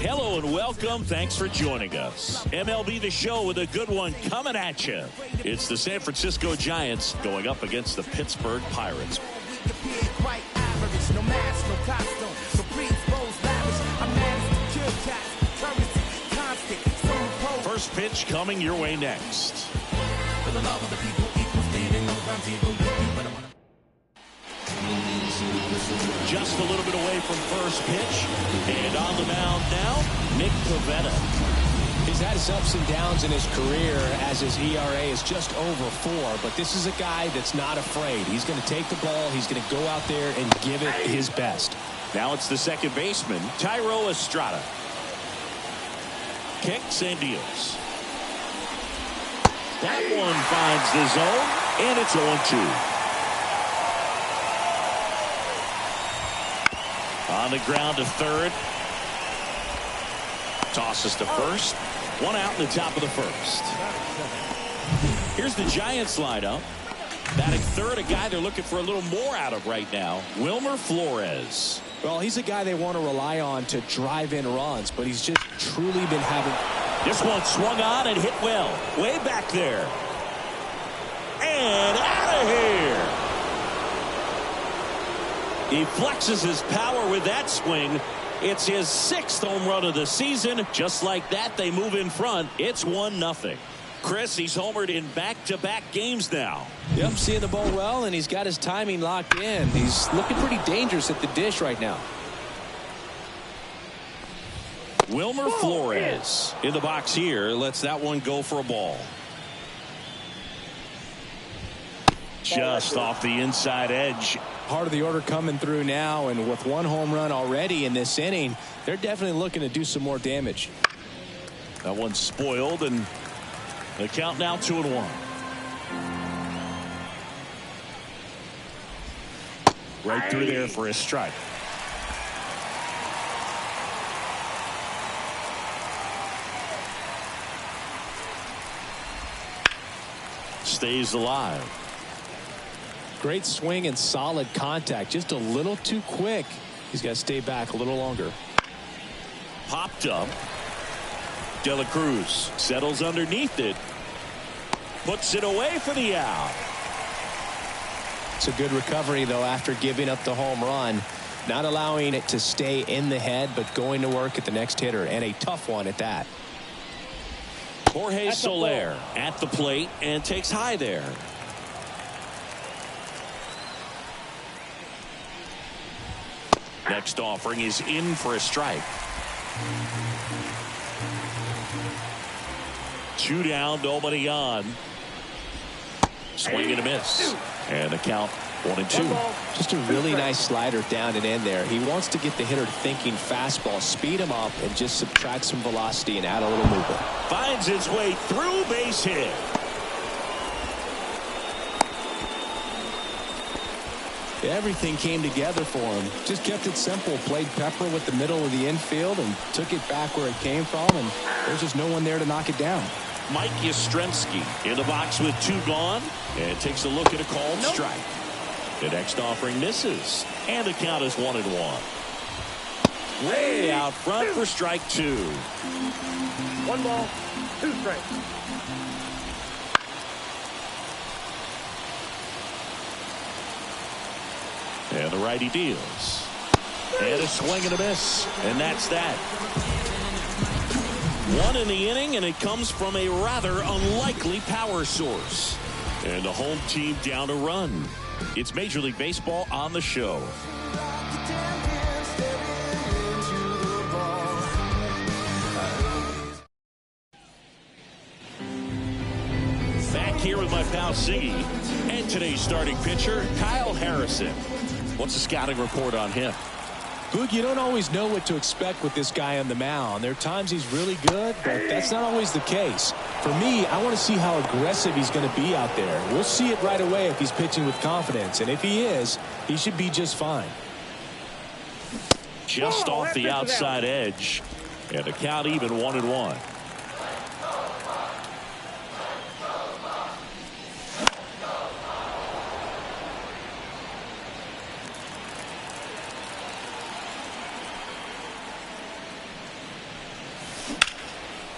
Hello and welcome. Thanks for joining us. MLB The Show with a good one coming at you. It's the San Francisco Giants going up against the Pittsburgh Pirates. First pitch coming your way next. Just a little bit away from first pitch. And on the mound now, Nick Pivetta. He's had his ups and downs in his career as his ERA is just over 4. But this is a guy that's not afraid. He's going to take the ball. He's going to go out there and give it his best. Now it's the second baseman, Thairo Estrada. Kicks and deals. That one finds the zone, and it's 0-2. On the ground to third. Tosses to first. One out in the top of the first. Here's the Giants lineup. Batting third, a guy they're looking for a little more out of right now, Wilmer Flores. Well, he's a guy they want to rely on to drive in runs, but he's just truly been having... This one swung on and hit well. Way back there. And out of here. He flexes his power with that swing. It's his 6th home run of the season. Just like that, they move in front. It's 1-0. Chris, he's homered in back-to-back games now. Yep, seeing the ball well, and he's got his timing locked in. He's looking pretty dangerous at the dish right now. Wilmer Flores in the box here. Lets that one go for a ball. Just off the inside edge. Part of the order coming through now, and with 1 home run already in this inning, they're definitely looking to do some more damage. That one's spoiled, and the count now 2-1. Right through there for a strike. Stays alive. Great swing and solid contact. Just a little too quick. He's got to stay back a little longer. Popped up. De La Cruz settles underneath it. Puts it away for the out. It's a good recovery, though, after giving up the home run. Not allowing it to stay in the head, but going to work at the next hitter, and a tough one at that. Jorge Soler at the plate and takes high there. Next offering is in for a strike. 2 down, nobody on. Swing and a miss. And the count 1-2. Just a really nice slider down and in there. He wants to get the hitter thinking fastball, speed him up, and just subtract some velocity and add a little movement. Finds his way through, base hit. Everything came together for him. Just kept it simple. Played pepper with the middle of the infield and took it back where it came from, and there's just no one there to knock it down. Mike Yastrzemski in the box with 2 gone, and takes a look at a called strike. The next offering misses, and the count is 1-1. Way out front for strike 2. 1 ball, 2 strikes. And the righty deals. And a swing and a miss. And that's that. 1 in the inning, and it comes from a rather unlikely power source. And the home team down a run. It's Major League Baseball on the show. Back here with my pal Siggy and today's starting pitcher, Kyle Harrison. What's the scouting report on him? Boog, you don't always know what to expect with this guy on the mound. There are times he's really good, but that's not always the case. For me, I want to see how aggressive he's going to be out there. We'll see it right away if he's pitching with confidence, and if he is, he should be just fine. Just off the outside edge, and the count even 1-1.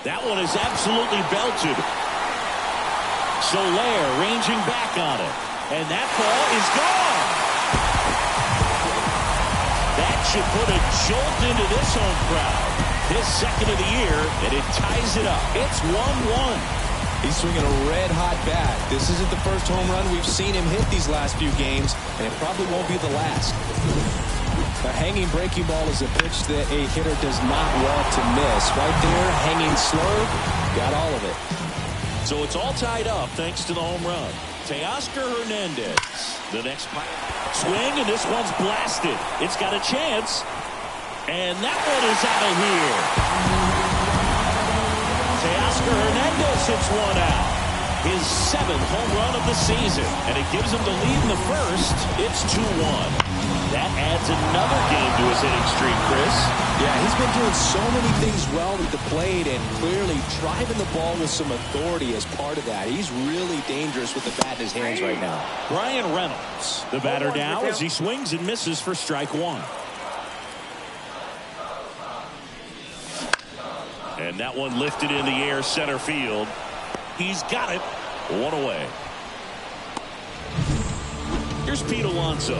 That one is absolutely belted. Soler ranging back on it. And that ball is gone. That should put a jolt into this home crowd. His second of the year, and it ties it up. It's 1-1. He's swinging a red-hot bat. This isn't the first home run we've seen him hit these last few games, and it probably won't be the last. A hanging breaking ball is a pitch that a hitter does not want to miss. Right there, hanging slurve, got all of it. So it's all tied up thanks to the home run. Teoscar Hernandez, the next swing, and this one's blasted. It's got a chance, and that one is out of here. Teoscar Hernandez hits one out. His 7th home run of the season, and it gives him the lead in the first. It's 2-1. That adds another game to his hitting streak, Chris. Yeah, he's been doing so many things well at the plate and clearly driving the ball with some authority as part of that. He's really dangerous with the bat in his hands right now. Brian Reynolds, the batter now, as he swings and misses for strike one. And that one lifted in the air center field. He's got it. One away. Here's Pete Alonso.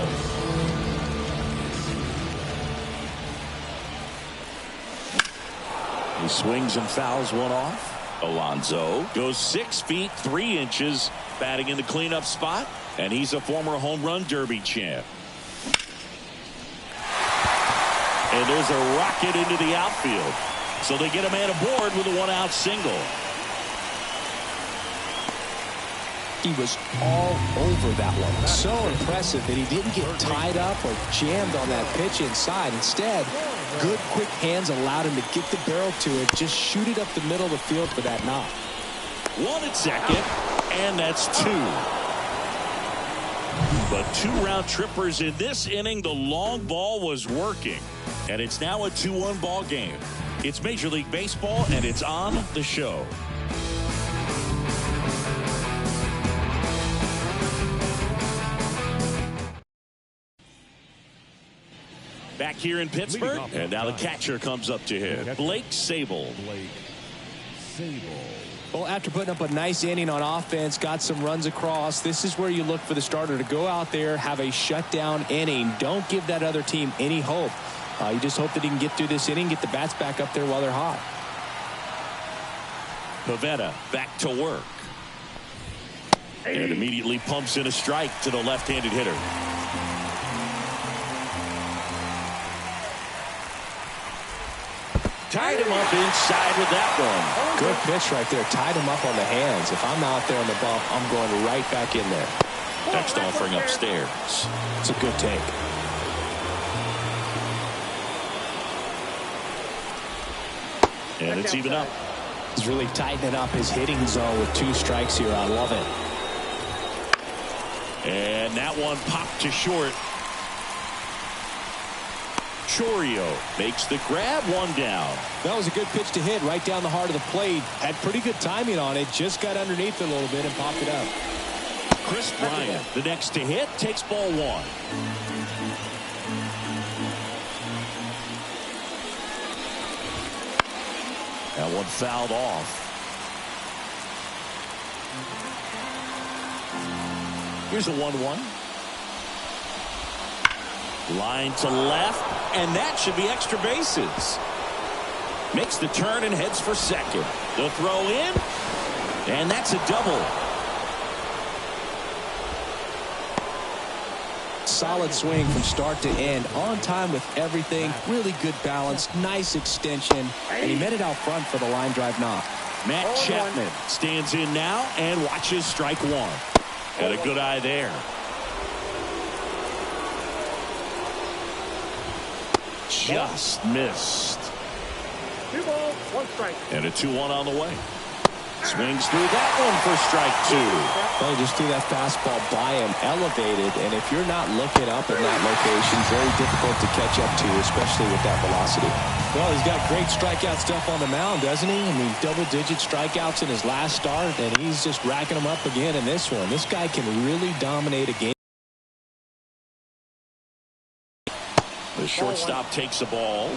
He swings and fouls one off. Alonso goes 6 feet 3 inches, batting in the cleanup spot, and he's a former home run derby champ. And there's a rocket into the outfield. So they get a man aboard with a 1-out single. He was all over that one. So impressive that he didn't get tied up or jammed on that pitch inside. Instead, good quick hands allowed him to get the barrel to it, just shoot it up the middle of the field for that knock. 1 at second, and that's 2. But 2 round trippers in this inning. The long ball was working, and it's now a 2-1 ball game. It's Major League Baseball, and it's on the show. Back here in Pittsburgh, and now the catcher comes up to hit. Blake Sabol. Well, after putting up a nice inning on offense, got some runs across, this is where you look for the starter to go out there, have a shutdown inning. Don't give that other team any hope. You just hope that he can get through this inning, get the bats back up there while they're hot. Pivetta back to work. And immediately pumps in a strike to the left-handed hitter. Tied him up inside with that one. Good pitch right there. Tied him up on the hands. If I'm out there on the bump, I'm going right back in there. Next offering upstairs. It's a good take. And it's even up. He's really tightening up his hitting zone with 2 strikes here. I love it. And that one popped to short. Chourio makes the grab, 1 down. That was a good pitch to hit right down the heart of the plate. Had pretty good timing on it. Just got underneath it a little bit and popped it up. Chris Bryant, the next to hit, takes ball 1. That one fouled off. Here's a 1-1. Line to left, and that should be extra bases. Makes the turn and heads for second. The throw in, and that's a double. Solid swing from start to end. On time with everything. Really good balance. Nice extension. And he met it out front for the line drive knock. Matt Chapman stands in now and watches strike 1. Got a good eye there. Just missed. 2 balls, 1 strike. And a 2-1 on the way. Swings through that one for strike 2. Well, just threw that fastball by him, elevated, and if you're not looking up in that location, very difficult to catch up to, especially with that velocity. Well, he's got great strikeout stuff on the mound, doesn't he? I mean, double-digit strikeouts in his last start, and he's just racking them up again in this one. This guy can really dominate a game. The shortstop takes the ball.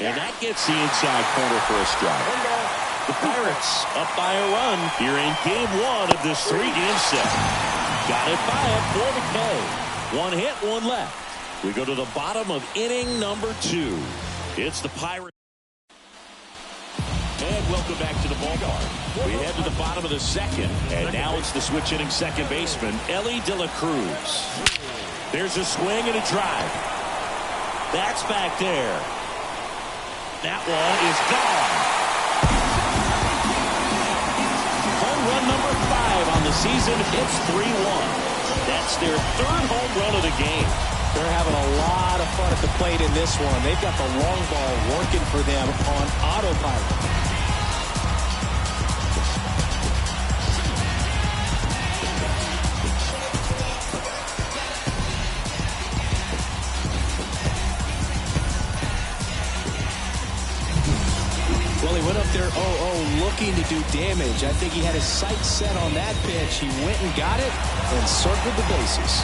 And that gets the inside corner for a strike. The Pirates up by a run here in game one of this three-game set. Got it by it for the K. One hit, one left. We go to the bottom of inning number 2. It's the Pirates. And welcome back to the ballpark. We head to the bottom of the second, and now it's the switch hitting second baseman, Ellie De La Cruz. There's a swing and a drive. That's back there. That one is gone. Home run number 5 on the season. It's 3-1. That's their third home run of the game. They're having a lot of fun at the plate in this one. They've got the long ball working for them on autopilot. Well, he went up there 0-0 looking to do damage. I think he had his sights set on that pitch. He went and got it and circled the bases.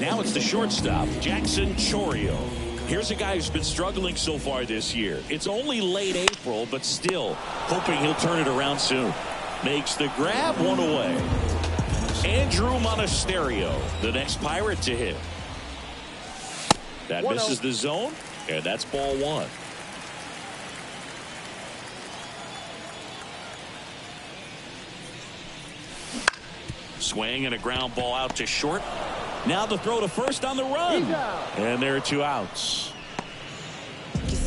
Now it's the shortstop, Jackson Chourio. Here's a guy who's been struggling so far this year. It's only late April, but still hoping he'll turn it around soon. Makes the grab, one away. Andrew Monasterio, the next Pirate to hit. That misses the zone, and that's ball 1. Swing and a ground ball out to short. Now the throw to first on the run. And there are 2 outs.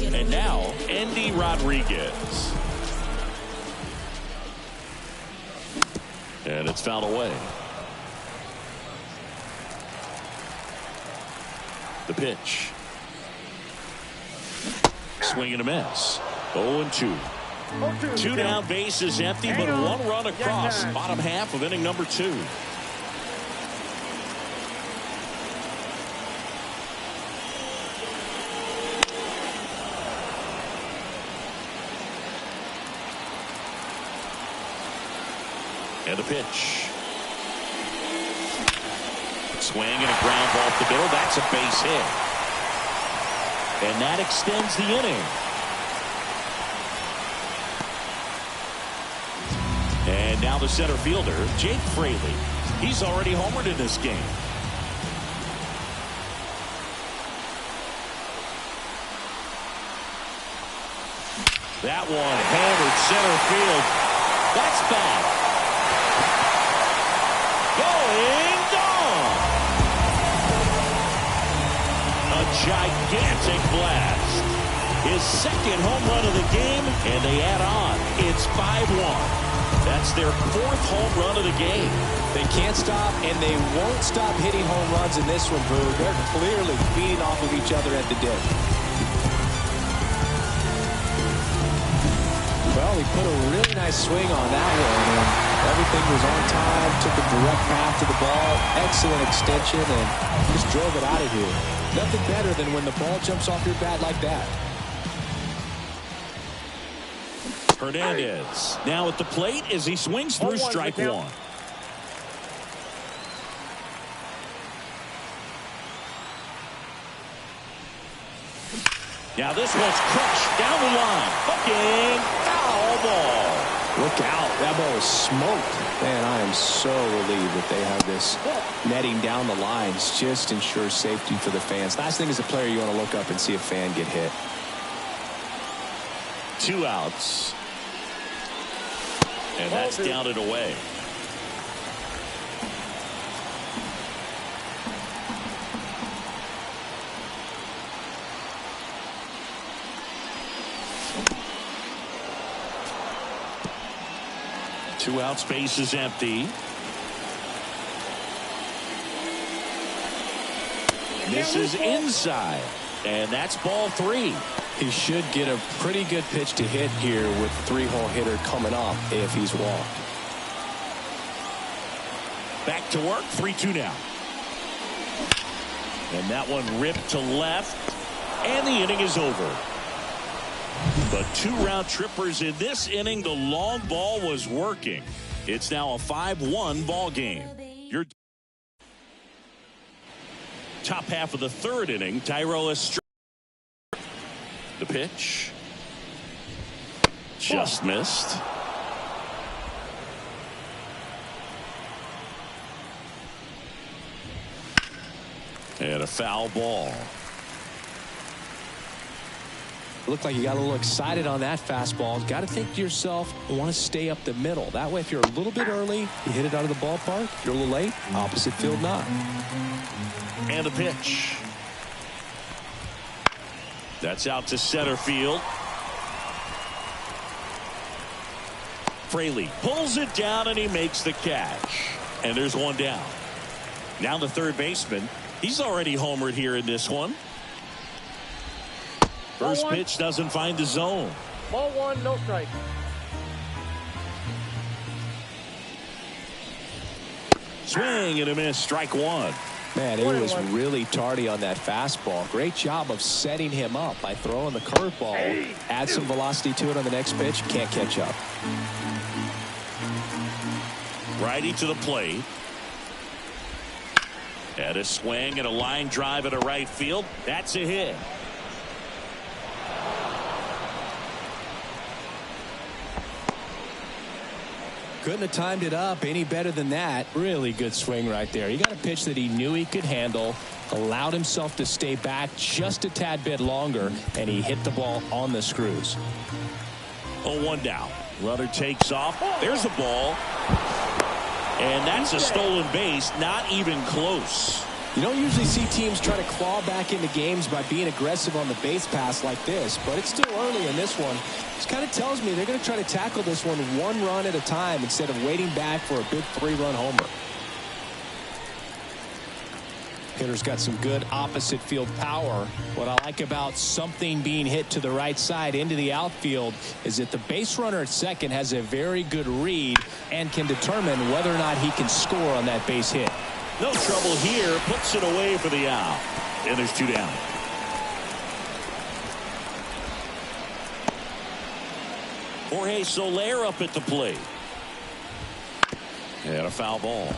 And now Andy Rodriguez. And it's fouled away. The pitch. Swing and a miss. 0-2. 2 down, bases empty, but 1 run across. Bottom half of inning number 2. And the pitch. Swing and a ground ball up the middle. That's a base hit. And that extends the inning. And now the center fielder, Jake Fraley. He's already homered in this game. That one hammered center field. That's back. Going gone. A gigantic blast. His second home run of the game, and they add on. It's 5-1. That's their 4th home run of the game. They can't stop, and they won't stop hitting home runs in this one, Brew. They're clearly feeding off of each other at the dip. Well, he put a really nice swing on that one, and everything was on time, took a direct path to the ball, excellent extension, and just drove it out of here. Nothing better than when the ball jumps off your bat like that. Hernandez now at the plate as he swings through strike 1. Now this one's crushed down the line. Fucking foul ball. Look out. That ball is smoked. Man, I am so relieved that they have this netting down the lines. Just ensures safety for the fans. Last thing as a player, you want to look up and see a fan get hit. 2 outs. And that's down and away. Two outs, base is empty. This is inside, and that's ball 3. He should get a pretty good pitch to hit here with 3-hole hitter coming up if he's walked. Back to work, 3-2 now. And that one ripped to left, and the inning is over. But 2 round trippers in this inning. The long ball was working. It's now a 5-1 ball game. Top half of the third inning. Tyro is the pitch. Just missed. And a foul ball. Looked like you got a little excited on that fastball. Got to think to yourself, I want to stay up the middle. That way, if you're a little bit early, you hit it out of the ballpark. If you're a little late, opposite field not. And a pitch. That's out to center field. Fraley pulls it down and he makes the catch. And there's one down. Now the third baseman. He's already homered here in this one. First pitch doesn't find the zone. Ball one, no strike. Swing and a miss. Strike one. Man, it was really tardy on that fastball. Great job of setting him up by throwing the curveball. Add some velocity to it on the next pitch. Can't catch up. Righty to the plate. And a swing and a line drive into right field. That's a hit. Couldn't have timed it up any better than that. Really good swing right there. He got a pitch that he knew he could handle, allowed himself to stay back just a tad bit longer, and he hit the ball on the screws. 0-1 down. Runner takes off. There's a ball. And that's a stolen base. Not even close. You don't usually see teams try to claw back into games by being aggressive on the base pass like this, but it's still early in this one. This kind of tells me they're going to try to tackle this one run at a time instead of waiting back for a big 3-run homer. Hitter's got some good opposite field power. What I like about something being hit to the right side into the outfield is that the base runner at second has a very good read and can determine whether or not he can score on that base hit. No trouble here. Puts it away for the out. And there's two down. Jorge Soler up at the plate. And a foul ball.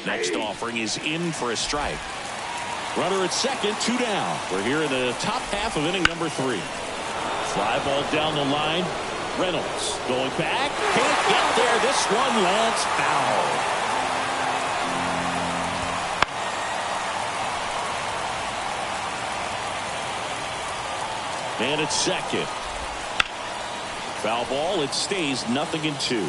Next offering is in for a strike. Runner at second, two down. We're here in the top half of inning number 3. Fly ball down the line. Reynolds going back. Can't get there. This one lands foul. And it's second. Foul ball. It stays 0-2.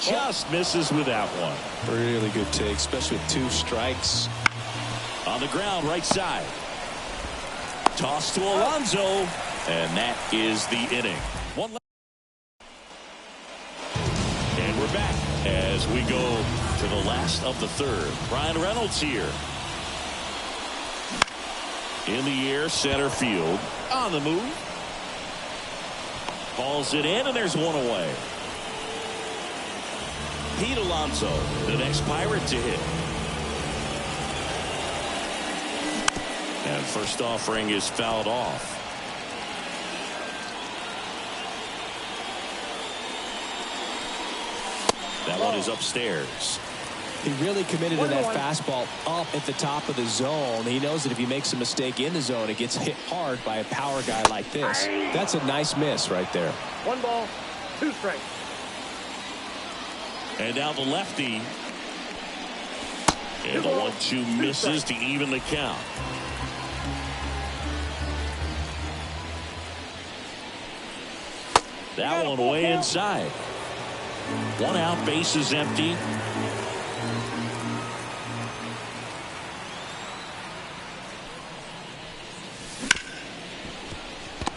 Just misses with that one. Really good take, especially with 2 strikes. On the ground, right side. Toss to Alonso, and that is the inning. One left. And we're back as we go to the last of the third. Brian Reynolds here. In the air, center field. On the move. Calls it in, and there's one away. Pete Alonso, the next Pirate to hit. And first offering is fouled off. That one is upstairs. He really committed to that fastball up at the top of the zone. He knows that if he makes a mistake in the zone, it gets hit hard by a power guy like this. That's a nice miss right there. 1 ball, 2 strikes. And now the lefty. And the 1-2 misses to even the count. That one way inside. 1 out, base is empty.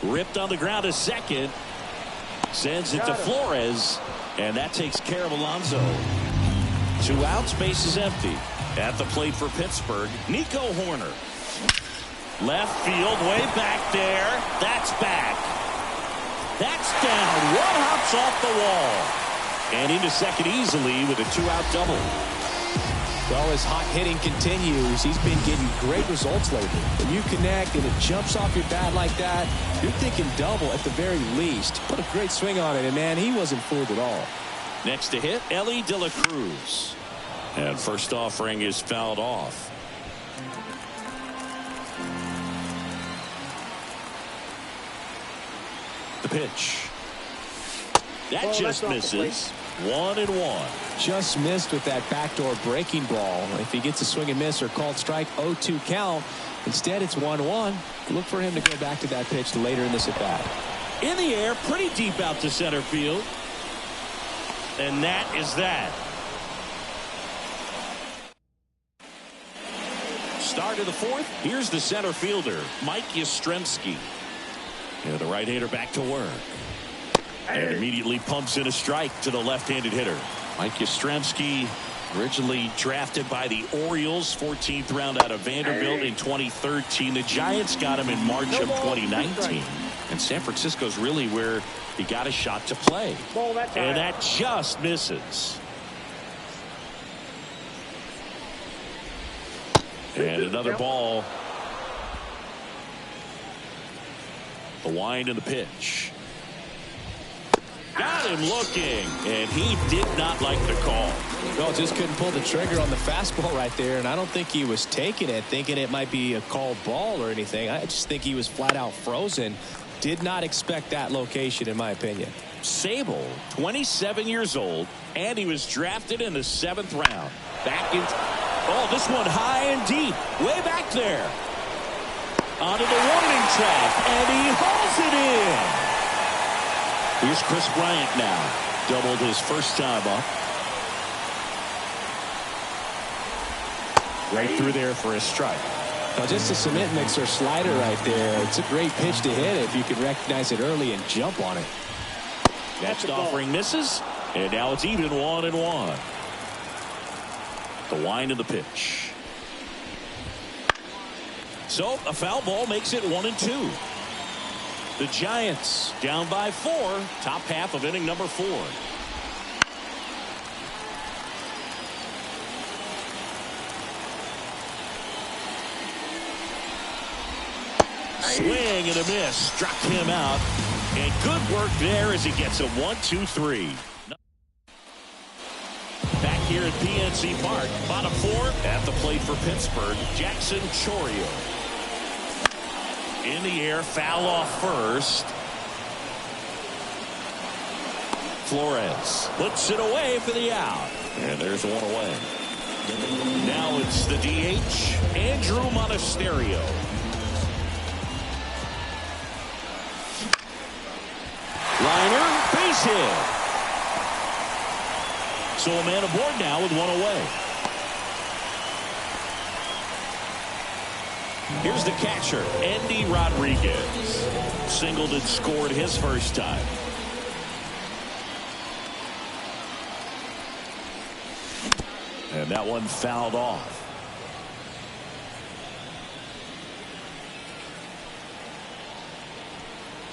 Ripped on the ground to second. Sends it to Flores. And that takes care of Alonso. 2 outs, base is empty. At the plate for Pittsburgh, Nico Horner. Left field, way back there. That's back. That's down. 1 hops off the wall. And into second easily with a 2-out double. Well, as hot hitting continues, he's been getting great results lately. When you connect and it jumps off your bat like that, you're thinking double at the very least. Put a great swing on it, and man, he wasn't fooled at all. Next to hit, Ellie De La Cruz. And first offering is fouled off. The pitch. That just misses. 1-1. Just missed with that backdoor breaking ball. If he gets a swing and miss or called strike, 0-2 count. Instead, it's 1-1. Look for him to go back to that pitch later in this at bat. In the air, pretty deep out to center field. And that is that. Start of the fourth. Here's the center fielder, Mike Yastrzemski. And the right-hander back to work. And immediately pumps in a strike to the left-handed hitter. Mike Yastrzemski, originally drafted by the Orioles, 14th round out of Vanderbilt in 2013. The Giants got him in March of 2019. And San Francisco's really where he got a shot to play. And that just misses. And another ball. The wind and the pitch. Got him looking, and he did not like the call. Well, just couldn't pull the trigger on the fastball right there, and I don't think he was taking it, thinking it might be a called ball or anything. I just think he was flat out frozen. Did not expect that location, in my opinion. Sable, 27 years old, and he was drafted in the 7th round. Back in. Oh, this one high and deep, way back there. Onto the warning track, and he hauls it in. Here's Chris Bryant now. Doubled his first time up. Right through there for a strike. Well, just a cement mixer slider right there. It's a great pitch to hit if you can recognize it early and jump on it. Next offering misses, and now it's even 1-1. The wind of the pitch. So a foul ball makes it 1-2. The Giants down by 4, top half of inning number 4. Swing and a miss, struck him out, and good work there as he gets a 1-2-3. Back here at PNC Park, bottom 4 at the plate for Pittsburgh, Jackson Chourio. In the air, foul off first. Flores puts it away for the out. And there's one away. Now it's the DH, Andrew Monasterio. Liner, base hit. So a man aboard now with one away. Here's the catcher, Andy Rodriguez. Singled and scored his first time. And that one fouled off.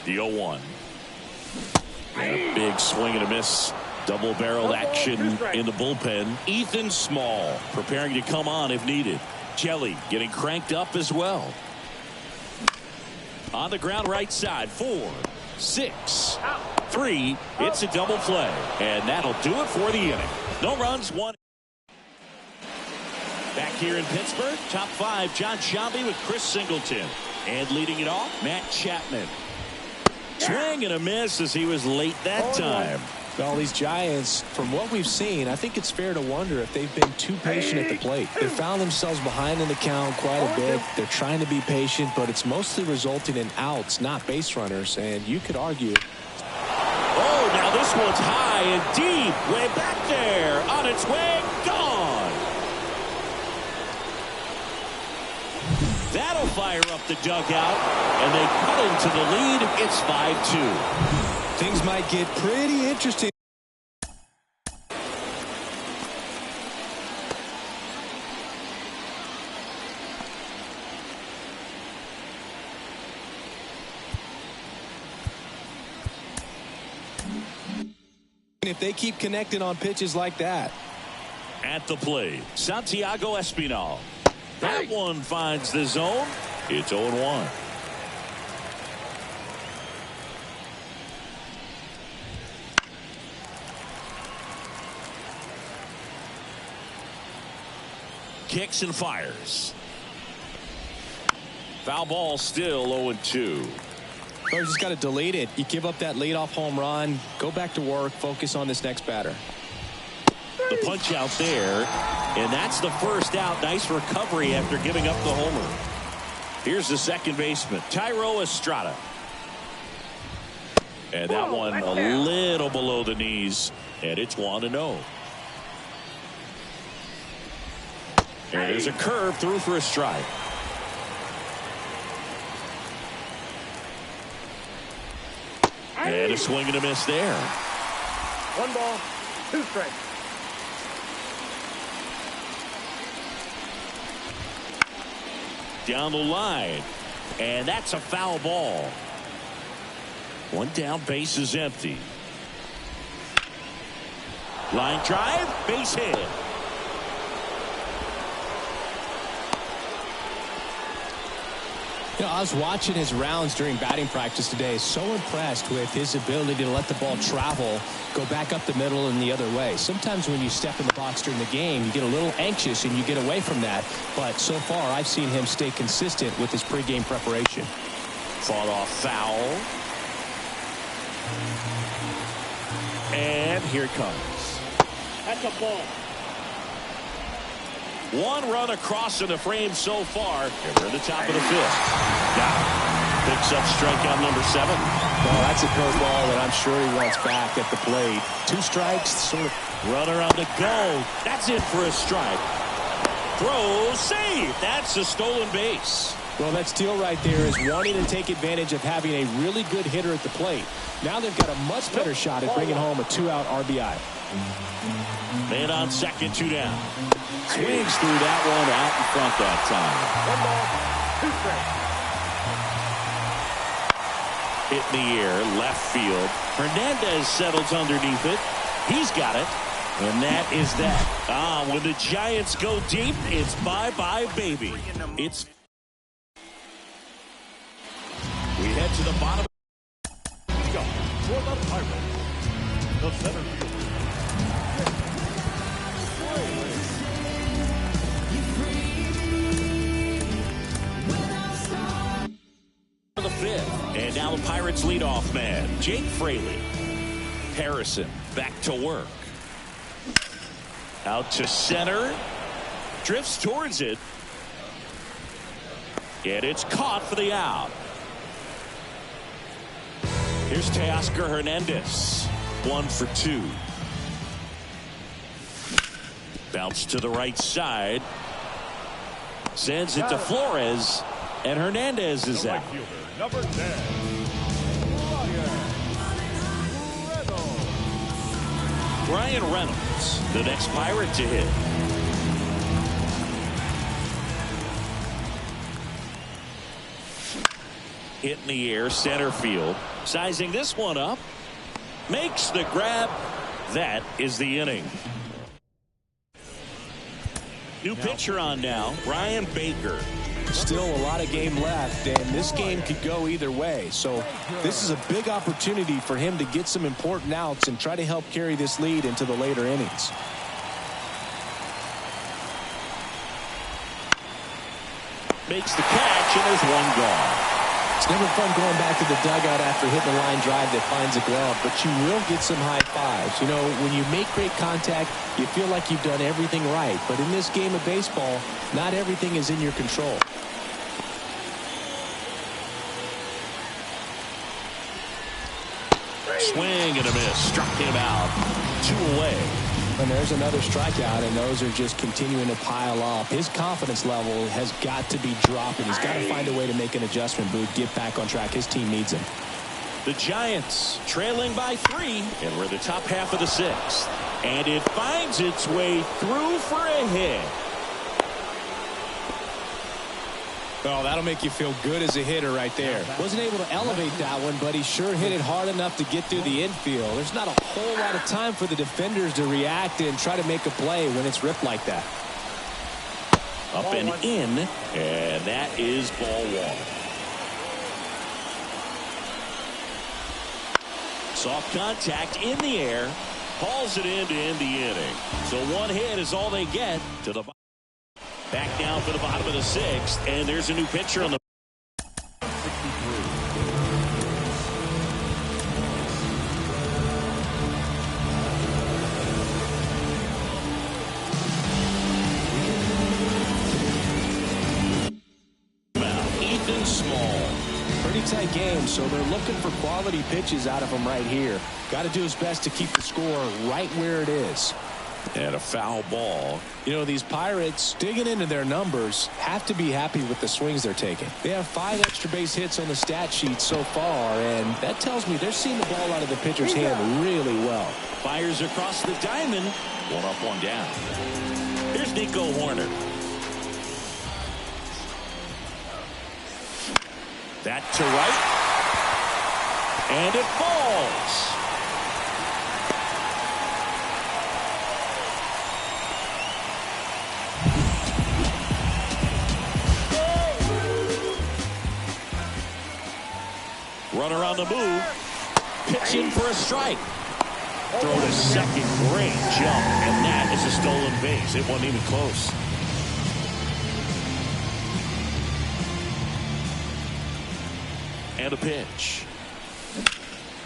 The 0-1. And a big swing and a miss. Double-barreled action in the bullpen. Ethan Small preparing to come on if needed. Jelly getting cranked up as well. On the ground right side. 4, 6, 3. It's a double play. And that'll do it for the inning. No runs, 1. Back here in Pittsburgh, top 5, John Sciambi with Chris Singleton. And leading it off, Matt Chapman. Swing and a miss as he was late that time. Well, these Giants, from what we've seen, I think it's fair to wonder if they've been too patient at the plate. They found themselves behind in the count quite a bit. They're trying to be patient, but it's mostly resulting in outs, not base runners. And you could argue. Oh, now this one's high and deep. Way back there. On its way. Gone. That'll fire up the dugout. And they cut into the lead. It's 5-2. Things might get pretty interesting. If they keep connecting on pitches like that. At the plate, Santiago Espinal. That one finds the zone. It's 0-1. Kicks and fires. Foul ball, still 0-2. So you just got to delete it. You give up that leadoff home run. Go back to work. Focus on this next batter. The punch out there, and that's the first out. Nice recovery after giving up the homer. Here's the second baseman, Thairo Estrada. And that one a little below the knees, and it's 1-0. And there's a curve through for a strike. And a swing and a miss there. 1 ball, 2 strikes. Down the line, and that's a foul ball. One down, base is empty. Line drive, base hit. You know, I was watching his rounds during batting practice today. So impressed with his ability to let the ball travel, go back up the middle and the other way. Sometimes when you step in the box during the game, you get a little anxious and you get away from that. But so far, I've seen him stay consistent with his pregame preparation. Fought off foul. And here it comes. That's a ball. 1 run across in the frame so far. And we're at the top of the 5th. Got it. Picks up strikeout number 7. Well, that's a curveball that I'm sure he wants back at the plate. 2 strikes, sort of. Runner on the go. That's it for a strike. Throw, save. That's a stolen base. Well, that steal right there is wanting to take advantage of having a really good hitter at the plate. Now they've got a much better shot at bringing home a 2-out RBI. Man on second, 2 down. Swings through that one out in front that time. 1 ball, 2 strikes. Hit in the air, left field. Hernandez settles underneath it. He's got it. And that is that. When the Giants go deep, it's bye-bye, baby. It's. We head to the bottom. For the Pirates, the center fielder. The 5th, and now the Pirates leadoff man, Jake Fraley. Harrison back to work. Out to center. Drifts towards it. And it's caught for the out. Here's Teoscar Hernandez. 1 for 2. Bounce to the right side. Sends it to Flores. And Hernandez is out. Number 10, Brian Reynolds, the next Pirate to hit. Hit in the air, center field. Sizing this one up. Makes the grab. That is the inning. New pitcher on now, Brian Baker. Still a lot of game left, and this game could go either way. So this is a big opportunity for him to get some important outs and try to help carry this lead into the later innings. Makes the catch, and there's 1 gone. It's never fun going back to the dugout after hitting a line drive that finds a glove, but you will get some high fives. You know, when you make great contact, you feel like you've done everything right. But in this game of baseball, not everything is in your control. Swing and a miss. Struck him out. 2 away. And there's another strikeout, and those are just continuing to pile up. His confidence level has got to be dropping. He's got to find a way to make an adjustment, Booth, get back on track. His team needs him. The Giants trailing by 3, and we're the top half of the 6th. And it finds its way through for a hit. Oh, that'll make you feel good as a hitter right there. Wasn't able to elevate that one, but he sure hit it hard enough to get through the infield. There's not a whole lot of time for the defenders to react and try to make a play when it's ripped like that. Up and in, and that is ball one. Soft contact in the air, hauls it in to end the inning. So one hit is all they get to the back down for the bottom of the sixth, and there's a new pitcher on the. Pretty tight game, so they're looking for quality pitches out of him right here. Got to do his best to keep the score right where it is. And a foul ball. You know, these Pirates, digging into their numbers, have to be happy with the swings they're taking. They have 5 extra base hits on the stat sheet so far, and that tells me they're seeing the ball out of the pitcher's hand really well. Fires across the diamond. One up, one down. Here's Nico Horner. That to right. And it falls. Runner on the move. Pitching for a strike. Throw to second. Great jump. And that is a stolen base. It wasn't even close. And a pitch.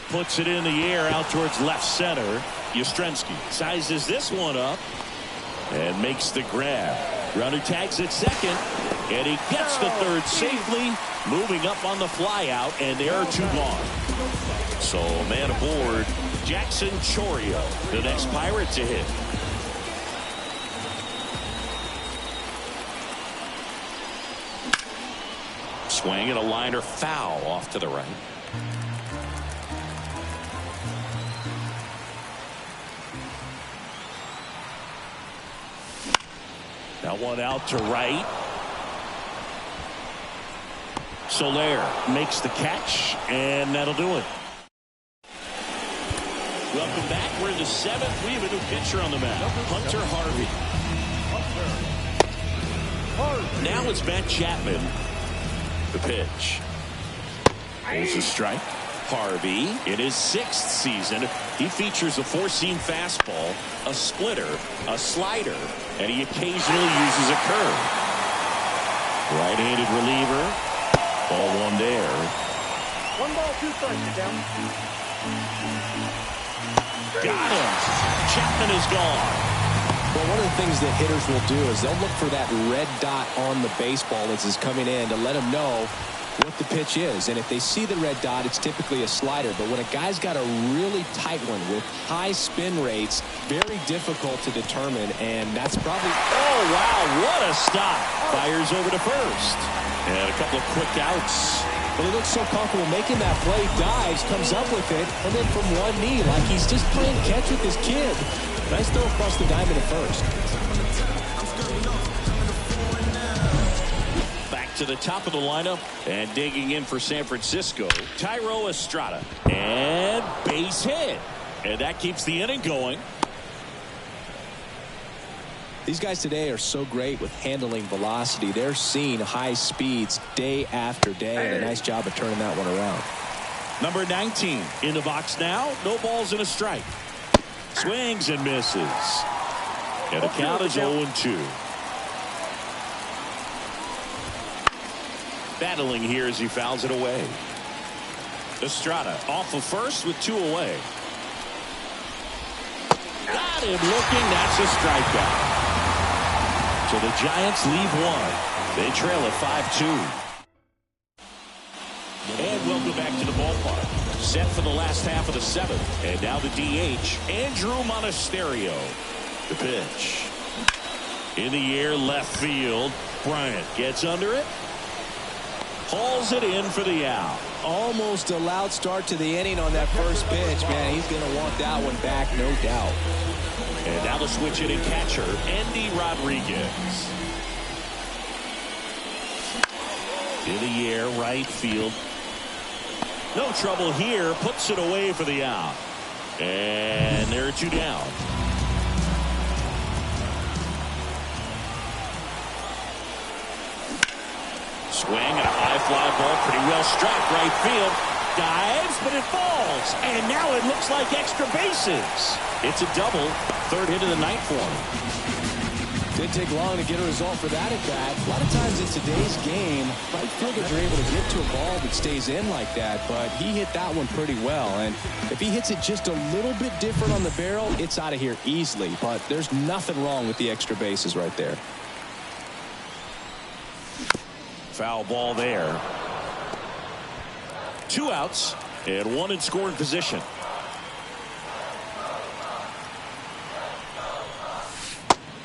Puts it in the air out towards left center. Yastrzemski sizes this one up and makes the grab. Runner tags at second, and he gets to third safely, moving up on the fly out, and there are 2 gone. So man aboard, Jackson Chourio, the next Pirate to hit. Swing and a liner foul off to the right. That one out to right. Soler makes the catch, and that'll do it. Welcome back. We're in the 7th. We have a new pitcher on the mound, Hunter Harvey. Now it's Matt Chapman. The pitch. There's a strike. Harvey, in his 6th season, he features a 4-seam fastball, a splitter, a slider, and he occasionally uses a curve. Right-handed reliever. Ball one there. 1 ball, 2 strikes, down. Got him. Chapman is gone. Well, one of the things that hitters will do is they'll look for that red dot on the baseball as it's coming in to let them know what the pitch is. And if they see the red dot, it's typically a slider. But when a guy's got a really tight one with high spin rates, very difficult to determine. And that's probably... Oh, wow. What a stop. Fires over to first. And a couple of quick outs. Well, he looks so comfortable making that play, dives, comes up with it, and then from one knee, like he's just playing catch with his kid. Nice throw across the diamond at first. Back to the top of the lineup, and digging in for San Francisco, Thairo Estrada. And base hit. And that keeps the inning going. These guys today are so great with handling velocity. They're seeing high speeds day after day, and a nice job of turning that one around. Number 19 in the box now. No balls and a strike. Swings and misses. And the count is 0-2. Battling here as he fouls it away. Estrada off of first with 2 away. Got him looking. That's a strikeout. So the Giants leave 1. They trail at 5-2. And welcome back to the ballpark. Set for the last half of the 7th. And now the DH, Andrew Monasterio. The pitch. In the air, left field. Bryant gets under it. Hauls it in for the out. Almost a loud start to the inning on that first pitch. Man, he's going to want that one back, no doubt. And now the switch hitting catcher, Andy Rodriguez. In the air, right field. No trouble here. Puts it away for the out. And there are two down. Swing and a high fly ball. Pretty well struck. Right field. Dives, but it falls. And now it looks like extra bases. It's a double. Third hit of the night for him. Didn't take long to get a result for that at bat. A lot of times in today's game, right fielders are able to get to a ball that stays in like that, but he hit that one pretty well. And if he hits it just a little bit different on the barrel, it's out of here easily. But there's nothing wrong with the extra bases right there. Foul ball there. Two outs and one in scoring position.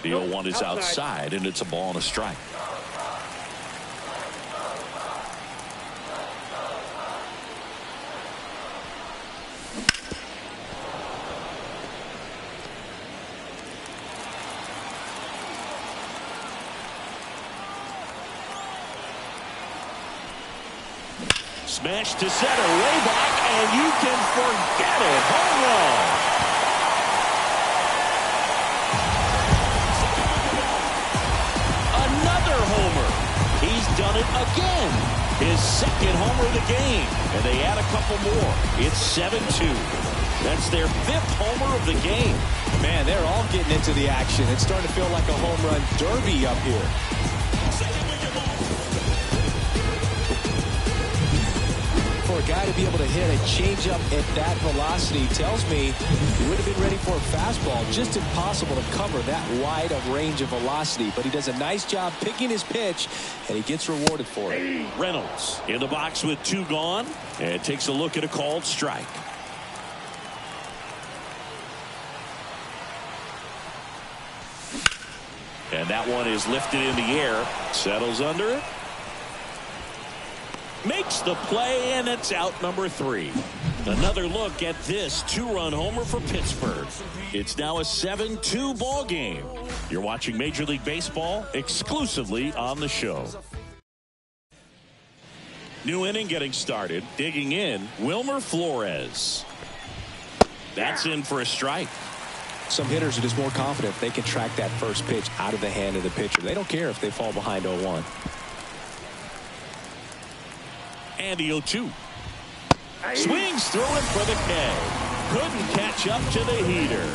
The 0-1 is outside, and it's a ball and a strike. Smash to center, way back, and you can forget it. Home run. Done it again. His second homer of the game. And they add a couple more. It's 7-2. That's their fifth homer of the game. Man, they're all getting into the action. It's starting to feel like a home run derby up here. For a guy to be able to hit a changeup at that velocity tells me he would have been ready for a fastball. Just impossible to cover that wide of range of velocity. But he does a nice job picking his pitch, and he gets rewarded for it. Reynolds in the box with two gone, and takes a look at a called strike. And that one is lifted in the air, settles under it. Makes the play, and it's out number 3. Another look at this two-run homer for Pittsburgh. It's now a 7-2 ball game. You're watching Major League Baseball exclusively on the show. New inning getting started. Digging in, Wilmer Flores. That's in for a strike. Some hitters are just more confident if they can track that first pitch out of the hand of the pitcher. They don't care if they fall behind 0-1. And the 0-2. Swings through it for the K. Couldn't catch up to the heater.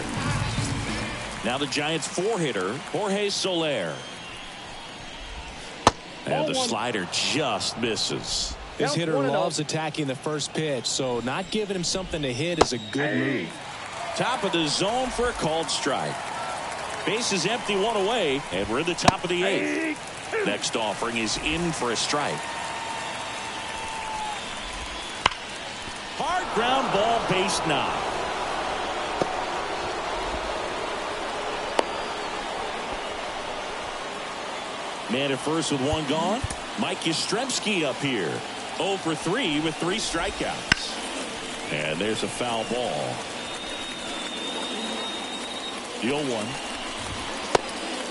Now the Giants' 4-hitter, Jorge Soler. And the slider just misses. This hitter loves attacking the first pitch, so not giving him something to hit is a good move. Top of the zone for a called strike. Base is empty, one away, and we're in the top of the 8th. Next offering is in for a strike. Hard ground ball, base knock. Man at first with one gone. Mike Yastrzemski up here. 0 for 3 with 3 strikeouts. And there's a foul ball. The 0-1.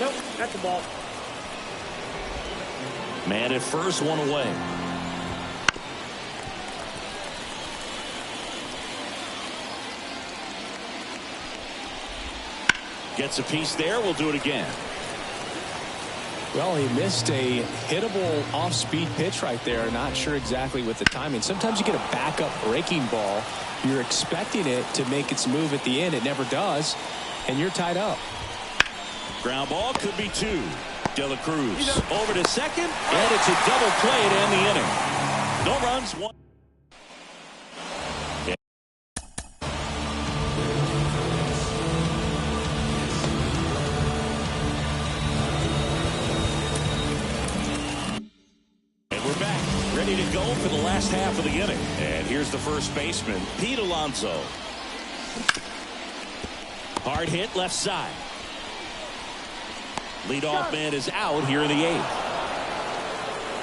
Nope, that's a ball. Man at first, one away. Gets a piece there. We'll do it again. Well, he missed a hittable off-speed pitch right there. Not sure exactly with the timing. Sometimes you get a backup breaking ball. You're expecting it to make its move at the end. It never does, and you're tied up. Ground ball could be 2. De La Cruz over to second, and it's a double play to end the inning. No runs, 1. Ready to go for the last half of the inning. And here's the first baseman, Pete Alonso. Hard hit left side. Leadoff man is out here in the 8th.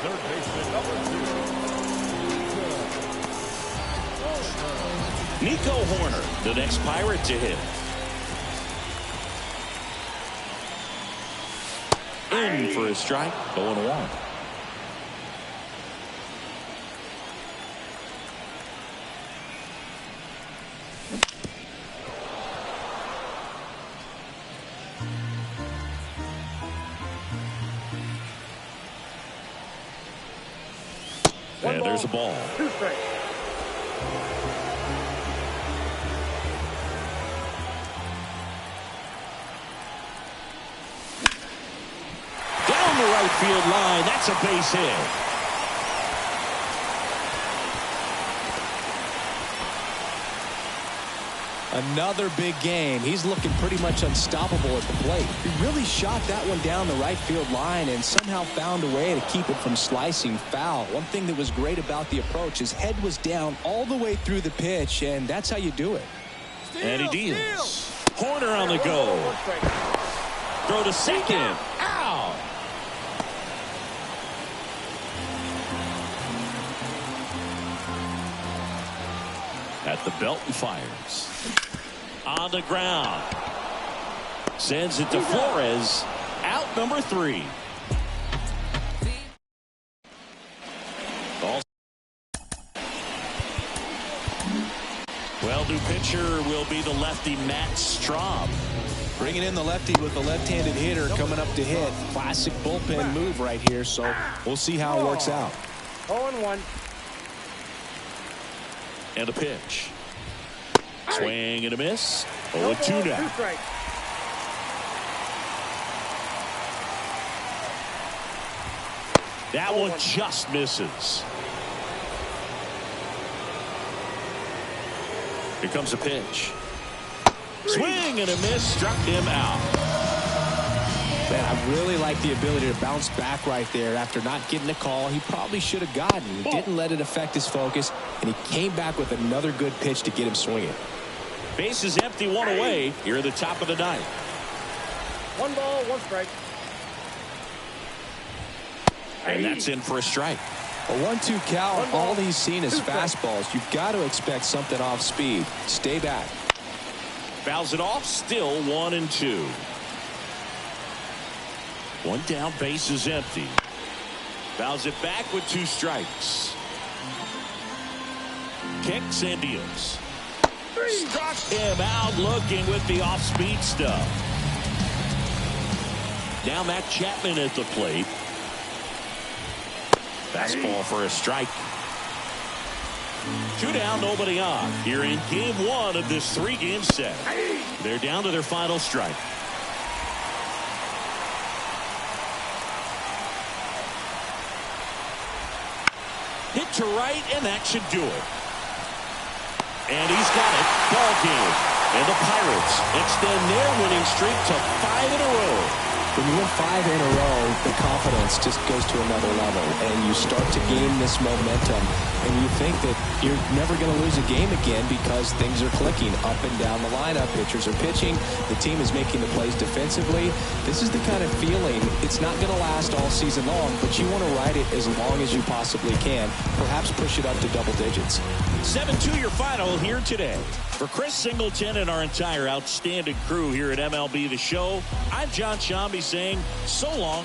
Third baseman, number 2. Nico Horner, the next Pirate to hit. In for a strike, 0-1. And there's a ball. 2 strikes. Down the right field line. That's a base hit. Another big game. He's looking pretty much unstoppable at the plate. He really shot that one down the right field line and somehow found a way to keep it from slicing foul. One thing that was great about the approach, his head was down all the way through the pitch, and that's how you do it. And he deals. Horner on the go. 1 strike. Throw to second. Out. At the belt and fires. On the ground. Sends it to Flores. Out number 3. Well, new pitcher will be the lefty Matt Straub. Bringing in the lefty with the left-handed hitter coming up to hit. Classic bullpen move right here, so we'll see how it works out. 0-1. And a pitch. Swing and a miss. 0-2 now. 2 strikes. That one just misses. Here comes a pitch. Swing and a miss. Struck him out. Man, I really like the ability to bounce back right there after not getting a call he probably should have gotten. He didn't let it affect his focus, and he came back with another good pitch to get him swinging. Base is empty, 1 away here at the top of the 9th. 1 ball, 1 strike. And that's in for a strike. A 1-2 count, all he's seen is fastballs. You've got to expect something off speed. Stay back. Fouls it off, still 1-2. 1 down, base is empty. Fouls it back with 2 strikes. Kicks and deals. Struck him out looking with the off-speed stuff. Now Matt Chapman at the plate. Fastball for a strike. 2 down, nobody on. Here in game 1 of this 3-game set. They're down to their final strike. Hit to right, and that should do it. And he's got it. Ball game. And the Pirates extend their winning streak to 5 in a row. When you win 5 in a row, the confidence just goes to another level, and you start to gain this momentum, and you think that you're never going to lose a game again because things are clicking up and down the lineup. Pitchers are pitching. The team is making the plays defensively. This is the kind of feeling. It's not going to last all season long, but you want to ride it as long as you possibly can. Perhaps push it up to double digits. 7-2 your final here today. For Chris Singleton and our entire outstanding crew here at MLB The Show, I'm John Shambi saying so long.